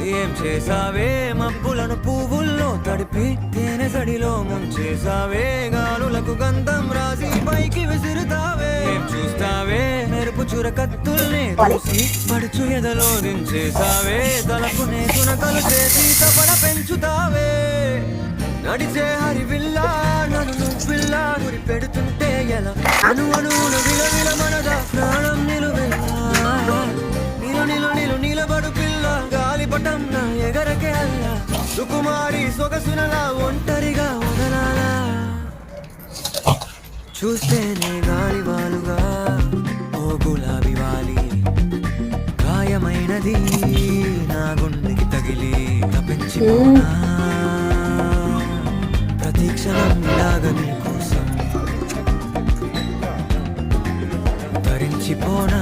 ఏం చేసావే మబ్బులను పువ్వుల్లో తడిపి తేనె సడిలో ముంచేసావే గాలులకు గంధం రాసి పైకి విసురుతావే ఏం చూస్తావే మెరుపు చురకత్తుల్ని చూసి పడుచు ఎదలో దించేసావే తలపునే తునకలు చేసి తపన పెంచుతావే నడిచే హరివిల్లా నన్ను నువ్విల్లా గురి పెడుతుంటే ఎలా అను అణువున విలవిల మనదా ప్రాణం నిలువెల్లా నిలబడు పిల్ల గాలిపటం నా ఎగరకే అల్ల సుకుమారి సొగసునలా ఒంటరిగా వదలాలా చూస్తేనే గాలి వాలుగా ఓ గులాబీ వాలి గాయమైనది నా గుండెకి తగిలి తప్పించిపోనా ప్రతీక్షణం ఇలాగా నీ కోసం తరించిపోనా